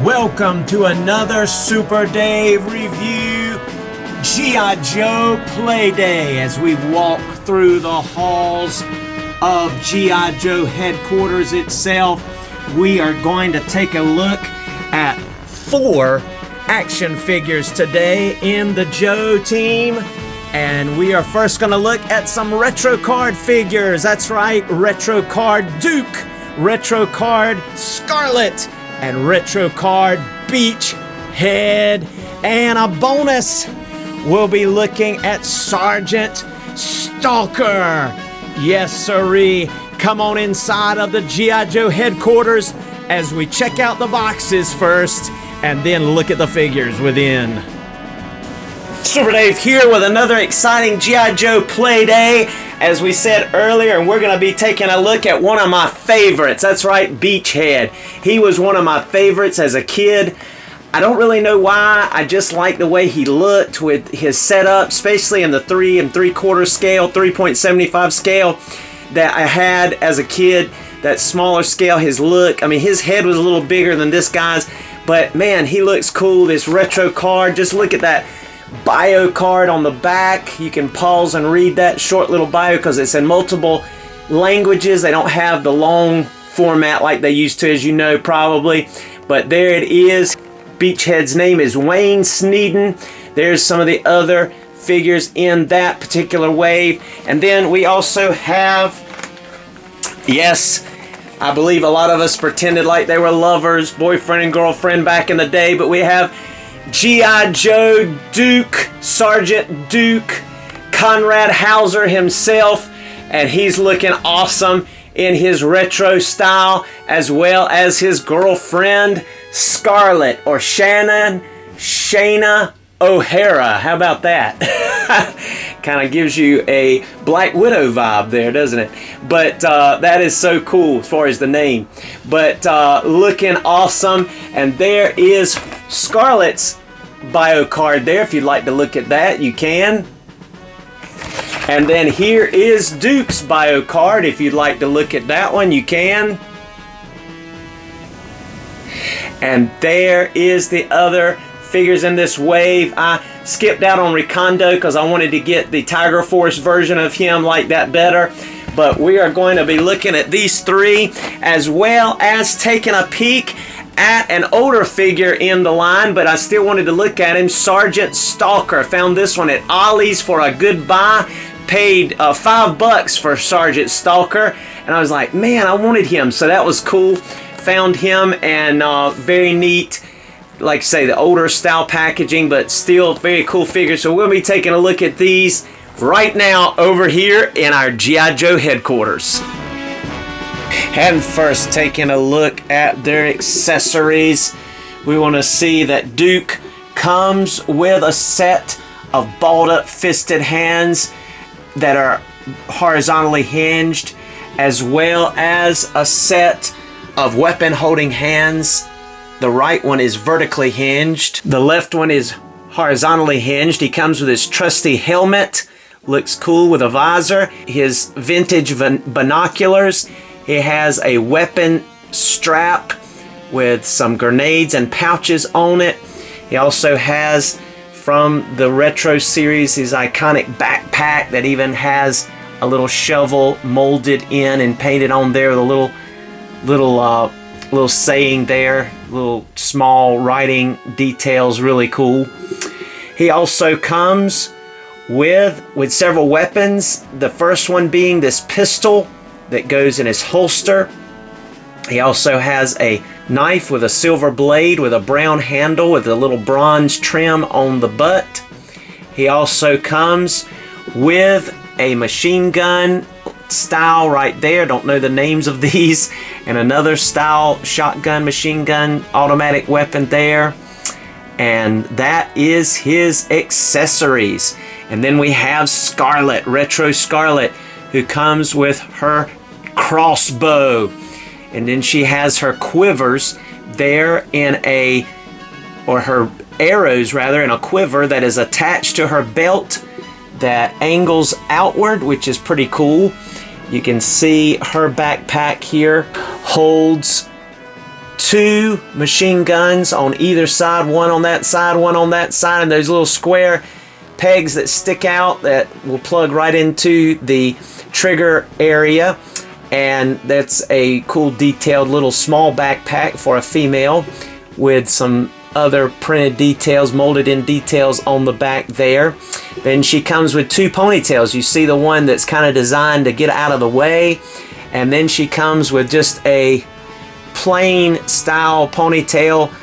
Welcome to another Super Dave review, G.I. Joe Play Day, as we walk through the halls of G.I. Joe headquarters itself. We are going to take a look at 4 action figures today in the Joe team. And we are first going to look at some retro card figures. That's right, retro card Duke, retro card Scarlett, and retro card Beach Head. And a bonus, we'll be looking at Sargent Stalker. Yes, sirree. Come on inside of the G.I. Joe headquarters as we check out the boxes first and then look at the figures within. Super Dave here with another exciting G.I. Joe Play Day, as we said earlier, and we're going to be taking a look at one of my favorites. That's right, Beach Head. He was one of my favorites as a kid. I don't really know why. I just like the way he looked with his setup, especially in the 3 3/4 scale, 3.75 scale that I had as a kid. That smaller scale, his look. I mean, his head was a little bigger than this guy's, but man, he looks cool. This retro card, just look at that bio card on the back. You can pause and read that short little bio because it's in multiple languages. They don't have the long format like they used to, as you know, probably. But there it is. Beachhead's name is Wayne Sneeden. There's some of the other figures in that particular wave. And then we also have, yes, I believe a lot of us pretended like they were lovers, boyfriend and girlfriend back in the day, but we have G.I. Joe Duke, Sergeant Duke, Conrad Hauser himself, and he's looking awesome in his retro style, as well as his girlfriend Scarlett, or Shayna O'Hara. How about that? Kind of gives you a Black Widow vibe there, doesn't it? But that is so cool as far as the name. But looking awesome. And there is Scarlett's bio card there. If you'd like to look at that, you can. And then here is Duke's bio card. If you'd like to look at that one, you can. And there is the other figures in this wave. I skipped out on Recondo because I wanted to get the Tiger Force version of him like that better. But we are going to be looking at these 3, as well as taking a peek at an older figure in the line, but I still wanted to look at him, Sargent Stalker. Found this one at Ollie's for a good buy. Paid $5 for Sargent Stalker, and I was like, man, I wanted him, so that was cool. Found him, and very neat. Like I say, the older style packaging, but still very cool figure. So we'll be taking a look at these right now over here in our G.I. Joe headquarters. And first, taking a look at their accessories, we want to see that Duke comes with a set of balled up fisted hands that are horizontally hinged, as well as a set of weapon holding hands. The right one is vertically hinged. The left one is horizontally hinged. He comes with his trusty helmet. Looks cool with a visor. His vintage binoculars. He has a weapon strap with some grenades and pouches on it. He also has, from the retro series, his iconic backpack that even has a little shovel molded in and painted on there with a little saying there, little small writing details, really cool. He also comes with several weapons. The first one being this pistol that goes in his holster. He also has a knife with a silver blade with a brown handle with a little bronze trim on the butt. He also comes with a machine gun style right there. Don't know the names of these. And another style shotgun, machine gun, automatic weapon there. And that is his accessories. And then we have Scarlett, retro Scarlett, who comes with her crossbow. And then she has her quivers there or her arrows rather, in a quiver that is attached to her belt that angles outward, which is pretty cool. You can see her backpack here holds two machine guns on either side, one on that side, one on that side, and those little square pegs that stick out that will plug right into the trigger area. And that's a cool detailed little small backpack for a female with some other printed details, molded in details on the back there. Then she comes with two ponytails. You see the one that's kind of designed to get out of the way, and then she comes with just a plain style ponytail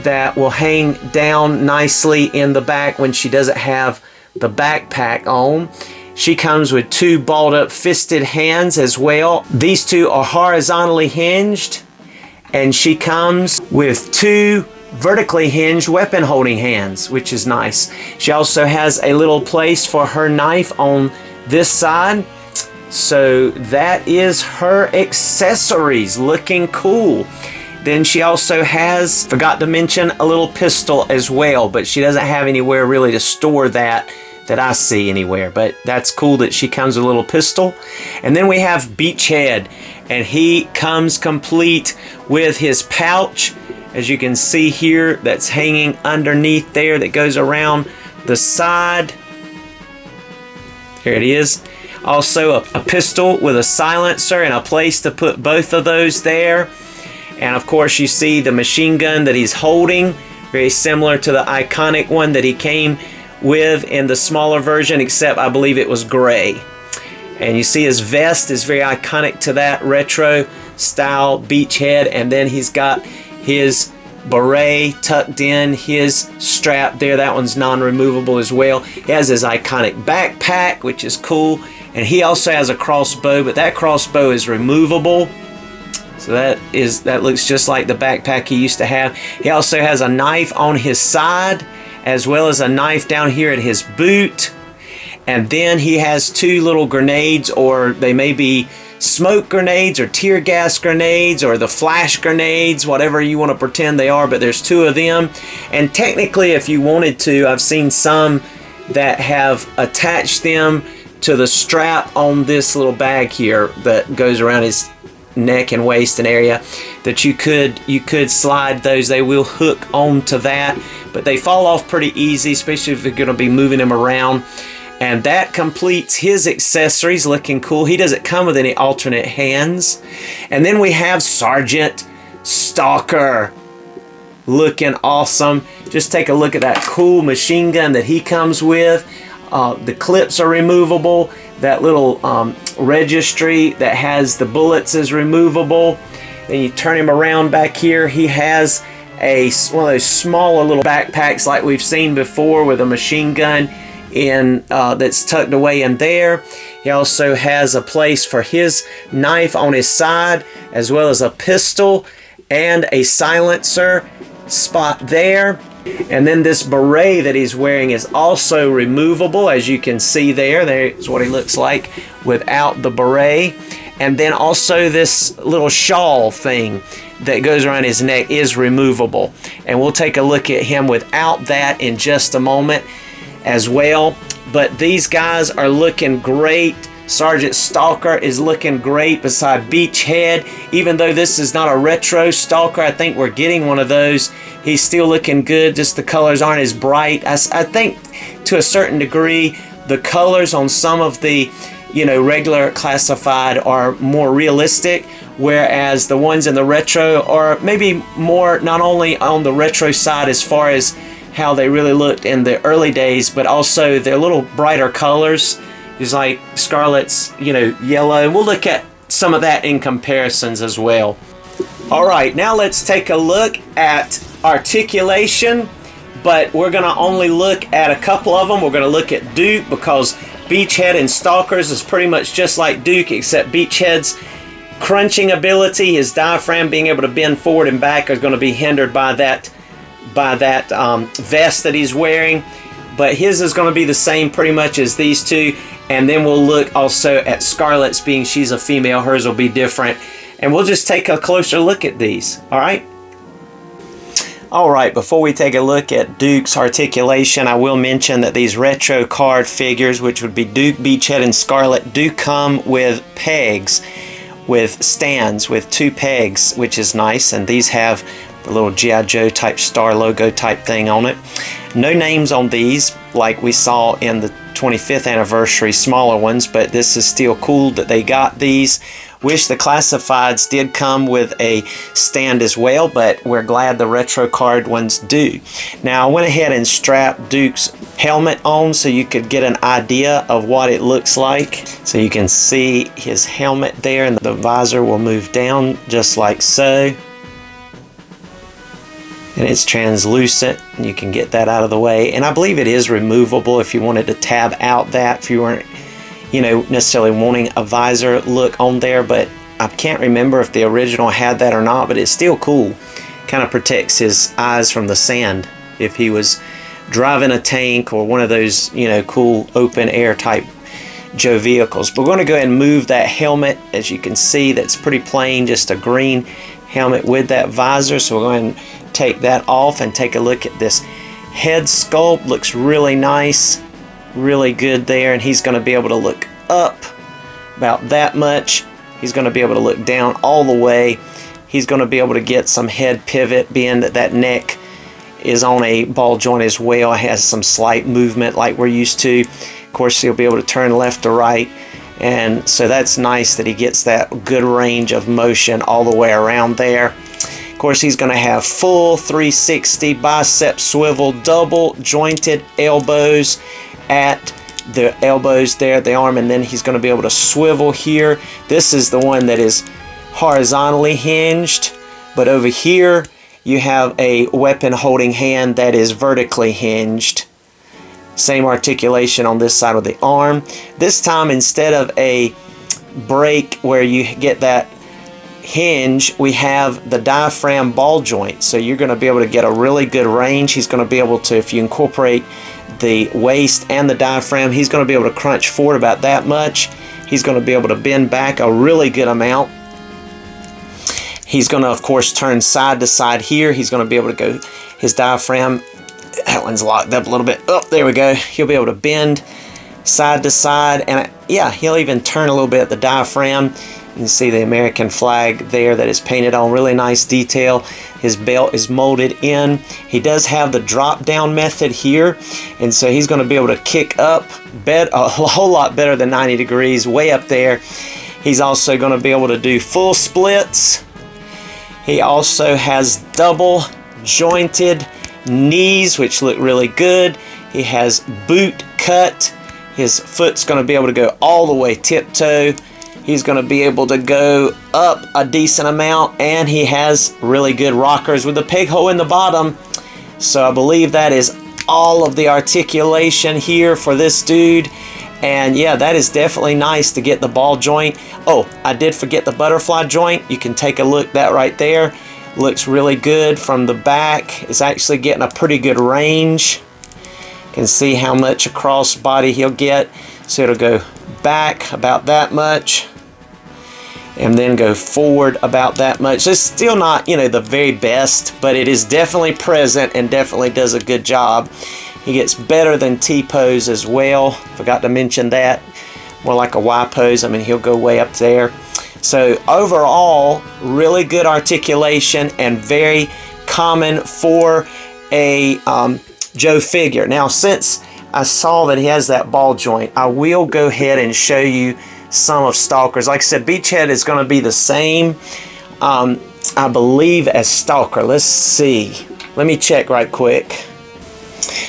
that will hang down nicely in the back when she doesn't have the backpack on. She comes with two balled up fisted hands as well. These two are horizontally hinged, and she comes with two vertically hinged weapon holding hands, which is nice. She also has a little place for her knife on this side. So that is her accessories, looking cool. Then she also has, forgot to mention, a little pistol as well, but she doesn't have anywhere really to store that I see anywhere. But that's cool that she comes with a little pistol. And then we have Beachhead, and he comes complete with his pouch, as you can see here, that's hanging underneath there, that goes around the side. There it is. Also a pistol with a silencer and a place to put both of those there. And of course you see the machine gun that he's holding, very similar to the iconic one that he came with in the smaller version, except I believe it was gray. And you see his vest is very iconic to that retro style Beachhead. And then he's got his beret tucked in, his strap there, that one's non-removable as well. He has his iconic backpack, which is cool. And he also has a crossbow, but that crossbow is removable. So that looks just like the backpack he used to have. He also has a knife on his side, as well as a knife down here at his boot. And then he has two little grenades, or they may be smoke grenades or tear gas grenades or the flash grenades, whatever you want to pretend they are, but there's two of them. And technically, if you wanted to, I've seen some that have attached them to the strap on this little bag here that goes around his neck and waist and area, that you could slide those. They will hook onto that, but they fall off pretty easy, especially if you're going to be moving them around. And that completes his accessories, looking cool. He doesn't come with any alternate hands. And then we have Sargent Stalker, looking awesome. Just take a look at that cool machine gun that he comes with. The clips are removable. That little registry that has the bullets is removable. Then you turn him around back here. He has one of those smaller little backpacks like we've seen before, with a machine gun in that's tucked away in there. He also has a place for his knife on his side, as well as a pistol and a silencer spot there. And then this beret that he's wearing is also removable, as you can see there. There's what he looks like without the beret. And then also this little shawl thing that goes around his neck is removable. And we'll take a look at him without that in just a moment as well. But these guys are looking great. Sargent Stalker is looking great beside Beachhead. Even though this is not a retro Stalker, I think we're getting one of those. He's still looking good, just the colors aren't as bright. I think to a certain degree, the colors on some of the regular classified are more realistic, whereas the ones in the retro are maybe more not only on the retro side as far as how they really looked in the early days, but also they're little brighter colors. It's like Scarlett's, yellow. And we'll look at some of that in comparisons as well. All right, now let's take a look at articulation, but we're going to only look at a couple of them. We're going to look at Duke, because Beachhead and Stalkers is pretty much just like Duke, except Beachhead's crunching ability, his diaphragm being able to bend forward and back, is going to be hindered by that vest that he's wearing. But his is going to be the same pretty much as these two. And then we'll look also at Scarlett's, being she's a female, hers will be different. And we'll just take a closer look at these. All right? All right, before we take a look at Duke's articulation, I will mention that these retro card figures, which would be Duke, Beachhead, and Scarlett, do come with pegs with stands with 2 pegs, which is nice, and these have the little G.I. Joe type star logo type thing on it. No names on these like we saw in the 25th anniversary smaller ones, but this is still cool that they got these. Wish the classifieds did come with a stand as well, but we're glad the retro card ones do. Now I went ahead and strapped Duke's helmet on so you could get an idea of what it looks like. So you can see his helmet there, and the visor will move down just like so. And it's translucent, and you can get that out of the way. And I believe it is removable if you wanted to tab out that, if you weren't, you know, necessarily wanting a visor look on there. But I can't remember if the original had that or not, but it's still cool. Kind of protects his eyes from the sand if he was driving a tank or one of those, you know, cool open air type Joe vehicles. But we're going to go ahead and move that helmet. As you can see, that's pretty plain, just a green helmet with that visor. So we're going to take that off and take a look at this head sculpt. Looks really nice, really good there, and he's going to be able to look up about that much. He's going to be able to look down all the way. He's going to be able to get some head pivot, being that that neck is on a ball joint as well. It has some slight movement like we're used to. Of course, he'll be able to turn left to right, and so that's nice that he gets that good range of motion all the way around there. Of course, he's going to have full 360 bicep swivel, double jointed elbows at the elbows there, the arm, and then he's going to be able to swivel here. This is the one that is horizontally hinged, but over here you have a weapon holding hand that is vertically hinged. Same articulation on this side of the arm. This time, instead of a break where you get that hinge, we have the diaphragm ball joint, so you're going to be able to get a really good range. He's going to be able to, if you incorporate the waist and the diaphragm, he's going to be able to crunch forward about that much. He's going to be able to bend back a really good amount. He's going to, of course, turn side to side here. He's going to be able to go, his diaphragm, that one's locked up a little bit. Oh, there we go. He'll be able to bend side to side, and yeah, he'll even turn a little bit at the diaphragm. You can see the American flag there that is painted on, really nice detail. His belt is molded in. He does have the drop down method here, and so he's going to be able to kick up a whole lot better than 90 degrees, way up there. He's also going to be able to do full splits. He also has double jointed knees, which look really good. He has boot cut. His foot's going to be able to go all the way tiptoe. He's going to be able to go up a decent amount, and he has really good rockers with a peg hole in the bottom. So I believe that is all of the articulation here for this dude. And yeah, that is definitely nice to get the ball joint. Oh, I did forget the butterfly joint. You can take a look, that right there looks really good from the back. It's actually getting a pretty good range. You can see how much across body he'll get. So it'll go back about that much, and then go forward about that much. It's still not, you know, the very best, but it is definitely present and definitely does a good job. He gets better than T-pose as well. Forgot to mention that. More like a Y-pose. I mean, he'll go way up there. So overall, really good articulation and very common for a Joe figure. Now, since I saw that he has that ball joint, I will go ahead and show you some of Stalker's. Like I said, Beachhead is going to be the same, I believe, as Stalker. Let's see. Let me check right quick.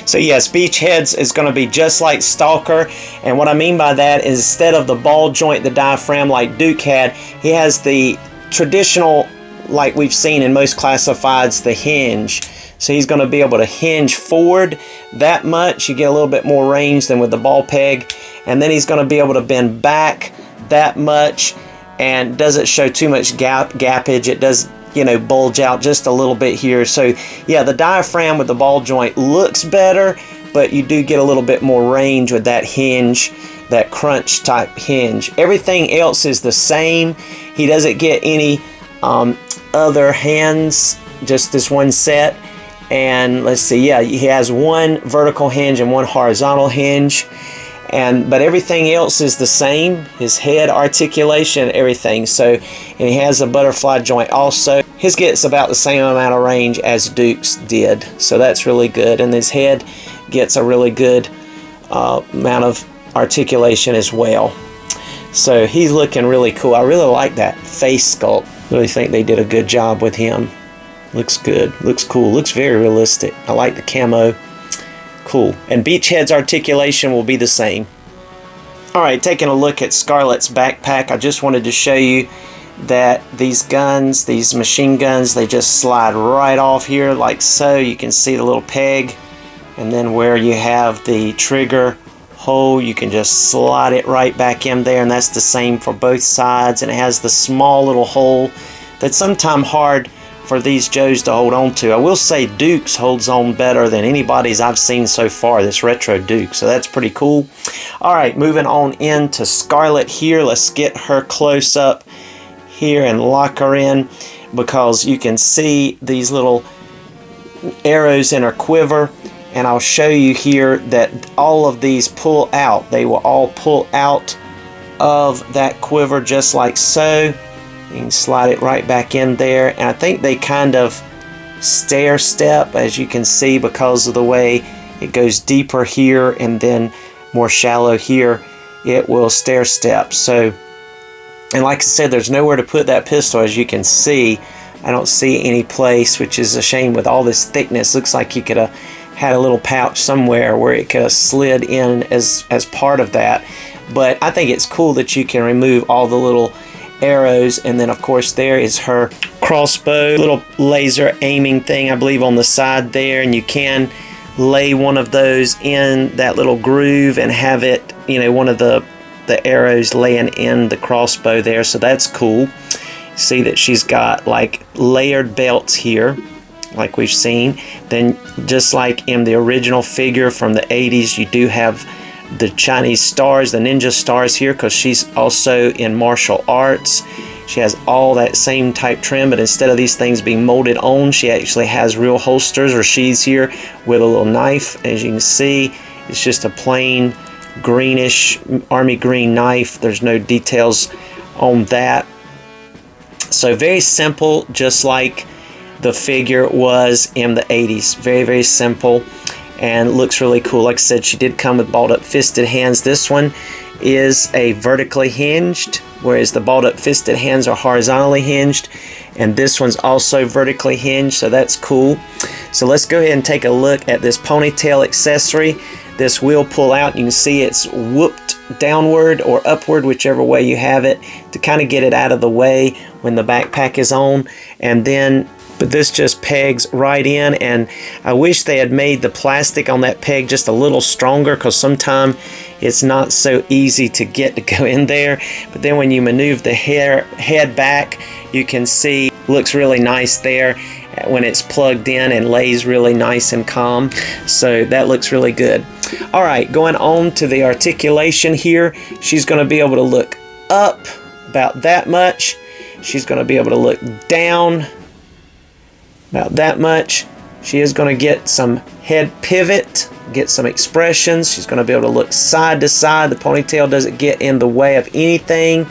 So yes, Beachhead's is going to be just like Stalker, and what I mean by that is instead of the ball joint, the diaphragm like Duke had, he has the traditional, like we've seen in most classifieds, the hinge. So he's going to be able to hinge forward that much. You get a little bit more range than with the ball peg. And then he's going to be able to bend back that much, and doesn't show too much gappage. It does, you know, bulge out just a little bit here. So yeah, the diaphragm with the ball joint looks better, but you do get a little bit more range with that hinge, that crunch type hinge. Everything else is the same. He doesn't get any other hands, just this one set. And let's see, yeah, he has one vertical hinge and one horizontal hinge. but everything else is the same. His head articulation, everything. So, and he has a butterfly joint also. His gets about the same amount of range as Duke's did, so that's really good. And his head gets a really good amount of articulation as well. So he's looking really cool. I really like that face sculpt. Really think they did a good job with him. Looks good. Looks cool. Looks very realistic. I like the camo. Cool. And Beachhead's articulation will be the same. Alright, taking a look at Scarlett's backpack, I just wanted to show you that these guns, these machine guns, they just slide right off here like so. You can see the little peg, and then where you have the trigger hole, you can just slide it right back in there, and that's the same for both sides. And it has the small little hole that's sometimes hard for these Joes to hold on to. I will say Duke's holds on better than anybody's I've seen so far, this retro Duke, so that's pretty cool. Alright, moving on into Scarlett here. Let's get her close up here and lock her in, because you can see these little arrows in her quiver, and I'll show you here that all of these pull out. They will all pull out of that quiver just like so. You can slide it right back in there, and I think they kind of stair step, as you can see, because of the way it goes deeper here and then more shallow here. It will stair step. So, and like I said, there's nowhere to put that pistol, as you can see. I don't see any place, which is a shame with all this thickness. Looks like you could have had a little pouch somewhere where it could have slid in as part of that. But I think it's cool that you can remove all the little arrows, and then of course there is her crossbow, little laser aiming thing I believe on the side there, and you can lay one of those in that little groove and have it, you know, one of the arrows laying in the crossbow there, so that's cool. See that she's got like layered belts here like we've seen. Then just like in the original figure from the 80s, you do have the Chinese stars, the ninja stars here, because she's also in martial arts. She has all that same type trim, but instead of these things being molded on, she actually has real holsters or sheaths here with a little knife. As you can see, it's just a plain greenish army green knife. There's no details on that. So very simple, just like the figure was in the 80s. Very, very simple. And looks really cool. Like I said, she did come with balled up fisted hands. This one is a vertically hinged, whereas the balled up fisted hands are horizontally hinged, and this one's also vertically hinged, so that's cool. So let's go ahead and take a look at this ponytail accessory. This will pull out. You can see it's whooped downward or upward, whichever way you have it, to kind of get it out of the way when the backpack is on. And then but this just pegs right in, and I wish they had made the plastic on that peg just a little stronger, because sometimes it's not so easy to get to go in there. But then when you maneuver the head back, you can see looks really nice there when it's plugged in and lays really nice and calm. So that looks really good. Alright, going on to the articulation here. She's going to be able to look up about that much. She's going to be able to look down about that much. She is going to get some head pivot, get some expressions. She's going to be able to look side to side. The ponytail doesn't get in the way of anything.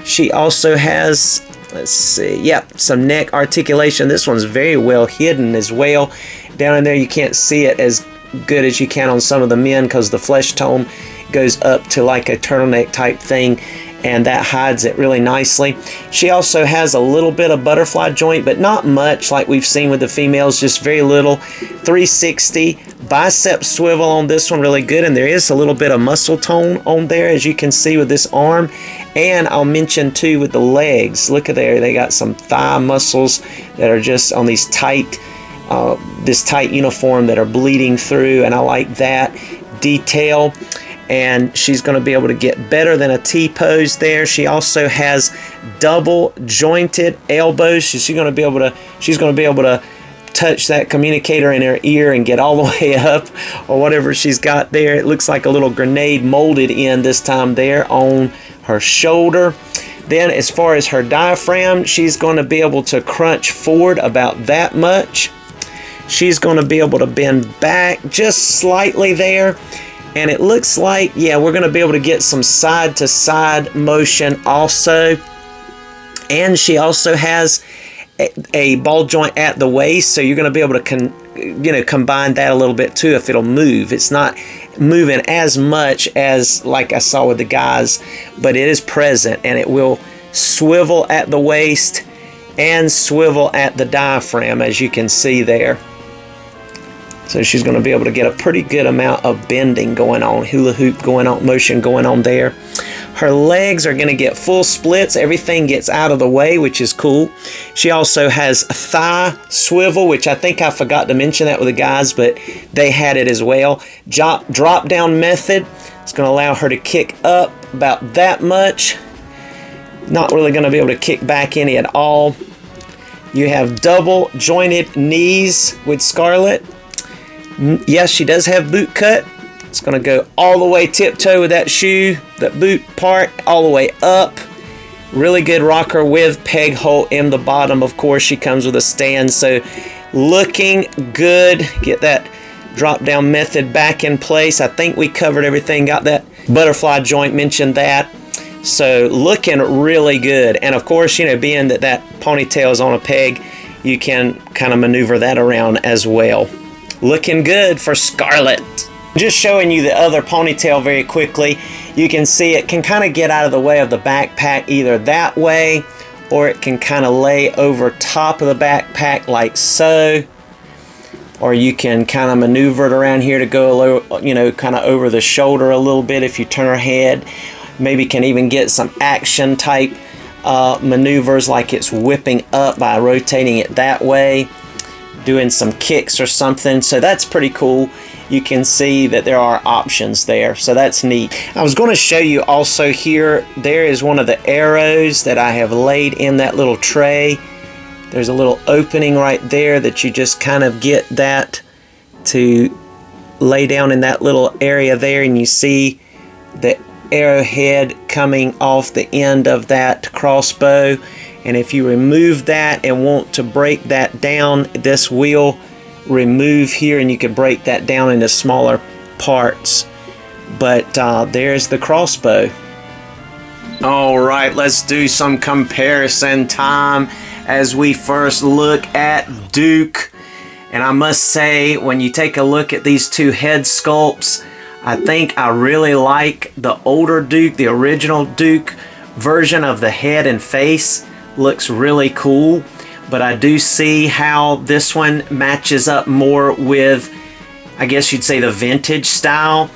She also has, let's see, yep, some neck articulation. This one's very well hidden as well. Down in there you can't see it as good as you can on some of the men, because the flesh tone goes up to like a turtleneck type thing, and that hides it really nicely. She also has a little bit of butterfly joint, but not much like we've seen with the females, just very little. 360 bicep swivel on this one, really good, and there is a little bit of muscle tone on there, as you can see with this arm. And I'll mention too with the legs, look at there, they got some thigh muscles that are just on these tight this tight uniform that are bleeding through, and I like that detail. And she's going to be able to get better than a T-pose there. She also has double jointed elbows. She's going to be able to touch that communicator in her ear and get all the way up, or whatever she's got there. It looks like a little grenade molded in this time there on her shoulder. Then as far as her diaphragm, she's going to be able to crunch forward about that much. She's going to be able to bend back just slightly there. And it looks like, yeah, we're going to be able to get some side-to-side motion also. And she also has a ball joint at the waist, so you're going to be able to combine that a little bit too if it'll move. It's not moving as much as like I saw with the guys, but it is present, and it will swivel at the waist and swivel at the diaphragm, as you can see there. So she's going to be able to get a pretty good amount of bending going on, hula hoop going on, motion going on there. Her legs are going to get full splits. Everything gets out of the way, which is cool. She also has a thigh swivel, which I think I forgot to mention that with the guys, but they had it as well. Drop down method. It's going to allow her to kick up about that much. Not really going to be able to kick back any at all. You have double jointed knees with Scarlett. Yes, she does have boot cut. It's going to go all the way tiptoe with that shoe, that boot part, all the way up. Really good rocker with peg hole in the bottom. Of course, she comes with a stand, so looking good. Get that drop down method back in place. I think we covered everything, got that butterfly joint, mentioned that. So looking really good. And of course, being that that ponytail is on a peg, you can kind of maneuver that around as well. Looking good for Scarlett. Just showing you the other ponytail very quickly. You can see it can kind of get out of the way of the backpack either that way, or it can kind of lay over top of the backpack like so. Or you can kind of maneuver it around here to go, kind of over the shoulder a little bit if you turn her head. Maybe can even get some action type maneuvers, like it's whipping up by rotating it that way, doing some kicks or something. So that's pretty cool. You can see that there are options there, so that's neat. I was going to show you also here, there is one of the arrows that I have laid in that little tray. There's a little opening right there that you just kind of get that to lay down in that little area there, and you see the arrowhead coming off the end of that crossbow. And if you remove that and want to break that down, this will remove here, and you can break that down into smaller parts. But there's the crossbow. All right, let's do some comparison time as we first look at Duke. And I must say, when you take a look at these two head sculpts, I think I really like the older Duke, the original Duke version of the head and face. Looks really cool. But I do see how this one matches up more with, I guess you'd say, the vintage style.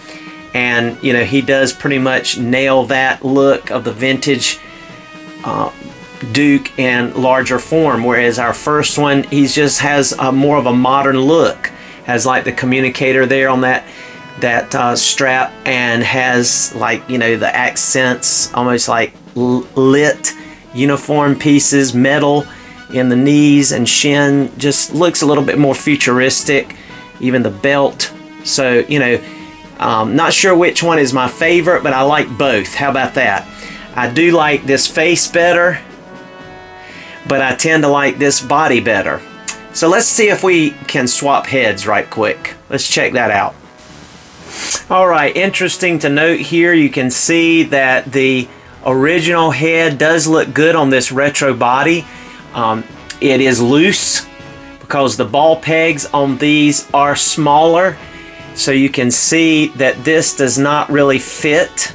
And, he does pretty much nail that look of the vintage Duke in larger form. Whereas our first one, he just has more of a modern look. Has like the communicator there on that strap, and has like, the accents, almost like lit uniform pieces, metal in the knees and shin. Just looks a little bit more futuristic. Even the belt. So, not sure which one is my favorite, but I like both. How about that? I do like this face better, but I tend to like this body better. So let's see if we can swap heads right quick. Let's check that out. Alright, interesting to note here, you can see that the original head does look good on this retro body. It is loose because the ball pegs on these are smaller. So you can see that this does not really fit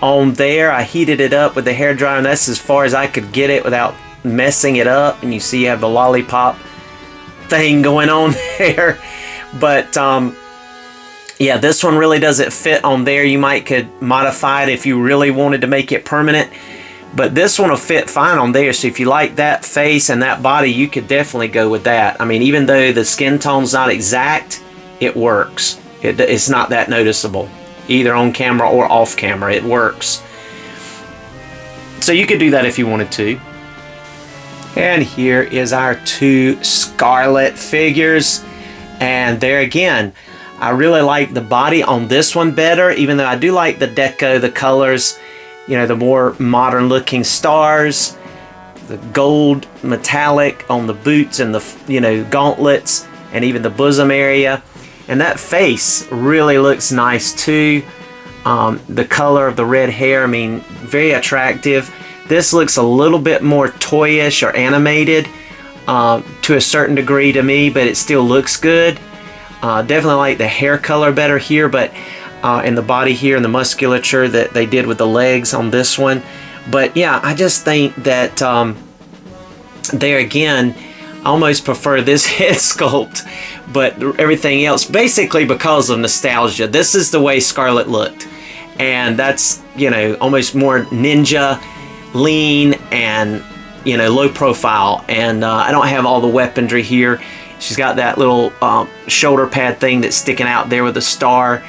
on there. I heated it up with the hairdryer, and that's as far as I could get it without messing it up. And you see you have the lollipop thing going on there. But yeah, this one really doesn't fit on there. You could modify it if you really wanted to make it permanent. But this one will fit fine on there. So if you like that face and that body, you could definitely go with that. I mean, even though the skin tone's not exact, it works. It's not that noticeable, either on camera or off camera. It works. So you could do that if you wanted to. And here is our two Scarlett figures. And there again, I really like the body on this one better, even though I do like the deco, the colors, the more modern looking stars, the gold metallic on the boots and the, gauntlets, and even the bosom area. And that face really looks nice too. The color of the red hair, I mean, very attractive. This looks a little bit more toyish or animated to a certain degree to me, but it still looks good. Definitely like the hair color better here, but in the body here and the musculature that they did with the legs on this one. But yeah, I just think that there again, I almost prefer this head sculpt, but everything else, basically because of nostalgia. This is the way Scarlett looked, and that's, you know, almost more ninja, lean, and, you know, low profile. And I don't have all the weaponry here. She's got that little shoulder pad thing that's sticking out there with a star.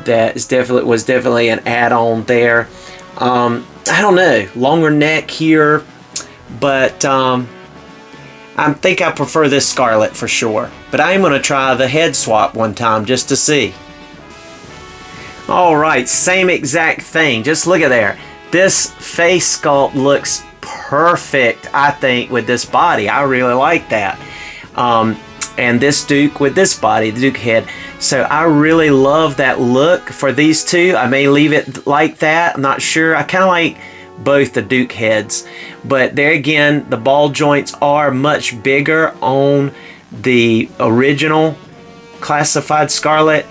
That is was definitely an add-on there. I don't know, longer neck here, but I think I prefer this Scarlett for sure. But I am going to try the head swap one time just to see. Alright, same exact thing. Just look at there. This face sculpt looks perfect, I think, with this body. I really like that. And this Duke with this body, the Duke head. So I really love that look for these two. I may leave it like that. I'm not sure. I kind of like both the Duke heads. But there again, the ball joints are much bigger on the original classified Scarlett,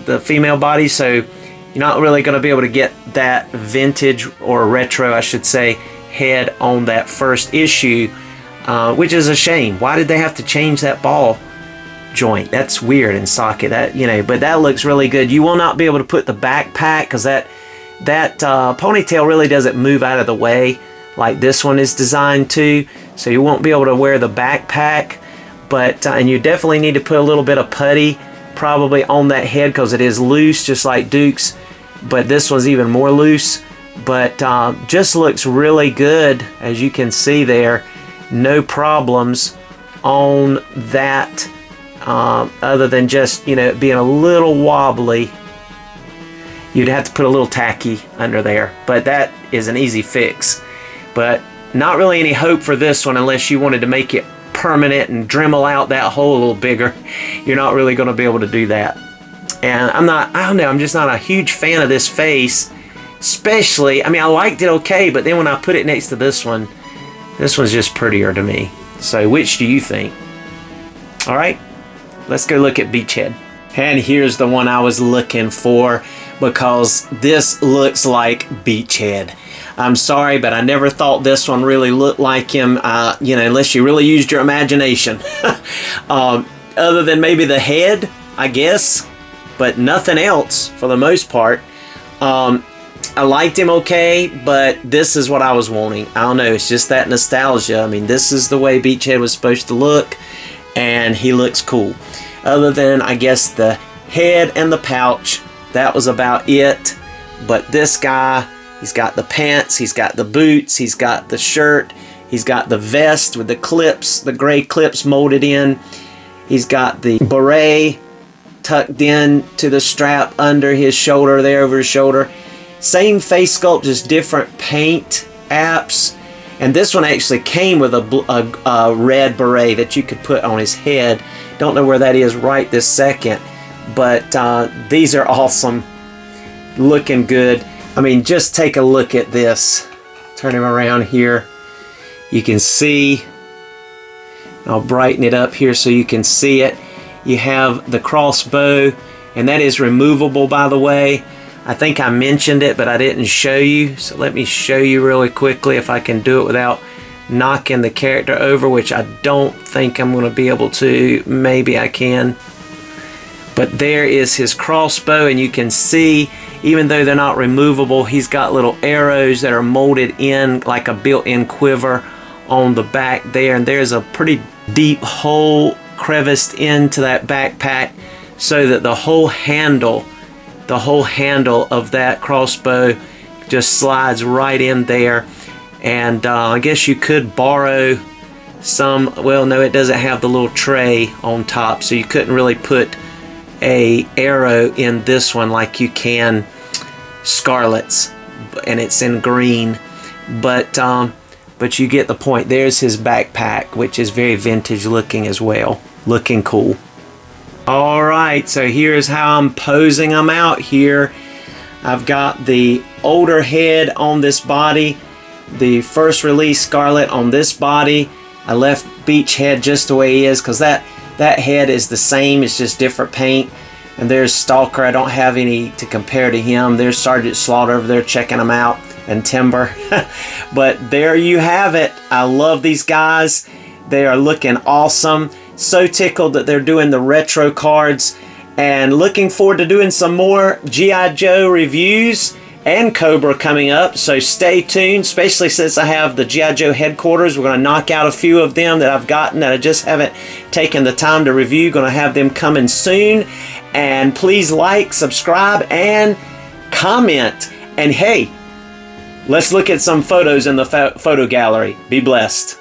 the female body. So you're not really going to be able to get that vintage, or retro, I should say, head on that first issue. Which is a shame. Why did they have to change that ball joint? That's weird in socket. That, you know, but that looks really good. You will not be able to put the backpack because that ponytail really doesn't move out of the way like this one is designed to. So you won't be able to wear the backpack. But and you definitely need to put a little bit of putty probably on that head because it is loose, just like Duke's. But this one's even more loose. But just looks really good, as you can see there. No problems on that, other than just, you know, being a little wobbly. You'd have to put a little tacky under there, but that is an easy fix. But not really any hope for this one unless you wanted to make it permanent and Dremel out that hole a little bigger. You're not really going to be able to do that. And I don't know, I'm just not a huge fan of this face. Especially, I mean, I liked it okay, but then when I put it next to this one's just prettier to me. So which do you think? Alright, let's go look at Beachhead. And here's the one I was looking for, because this looks like Beachhead. I'm sorry, but I never thought this one really looked like him, you know, unless you really used your imagination. Other than maybe the head, I guess, but nothing else for the most part. I liked him okay, but this is what I was wanting. I don't know, it's just that nostalgia. I mean, this is the way Beachhead was supposed to look, and he looks cool. Other than, I guess, the head and the pouch, that was about it. But this guy, he's got the pants, he's got the boots, he's got the shirt, he's got the vest with the clips, the gray clips molded in. He's got the beret tucked in to the strap under his shoulder, there over his shoulder. Same face sculpt, just different paint apps. And this one actually came with a red beret that you could put on his head. Don't know where that is right this second. But these are awesome. Looking good. I mean, just take a look at this. Turn him around here. You can see. I'll brighten it up here so you can see it. You have the crossbow. And that is removable, by the way. I think I mentioned it, but I didn't show you. So let me show you really quickly if I can do it without knocking the character over, which I don't think I'm going to be able to. Maybe I can. But there is his crossbow, and you can see, even though they're not removable, he's got little arrows that are molded in like a built-in quiver on the back there. And there's a pretty deep hole creviced into that backpack so that the whole handle of that crossbow just slides right in there. And I guess you could borrow some. Well, no, it doesn't have the little tray on top, so you couldn't really put a arrow in this one like you can Scarlett's, and it's in green. But you get the point. There's his backpack, which is very vintage looking as well, looking cool. All right, so here's how I'm posing them out here. I've got the older head on this body, the first release Scarlett on this body. I left Beach Head just the way he is because that head is the same, it's just different paint. And there's Stalker, I don't have any to compare to him. There's Sargent Slaughter over there checking them out, and Timber. But there you have it. I love these guys. They are looking awesome. So tickled that they're doing the retro cards, and looking forward to doing some more G.I. Joe reviews and Cobra coming up, so stay tuned, especially since I have the G.I. Joe headquarters. We're going to knock out a few of them that I've gotten that I just haven't taken the time to review. Going to have them coming soon. And please like, subscribe, and comment. And hey, let's look at some photos in the photo gallery. Be blessed.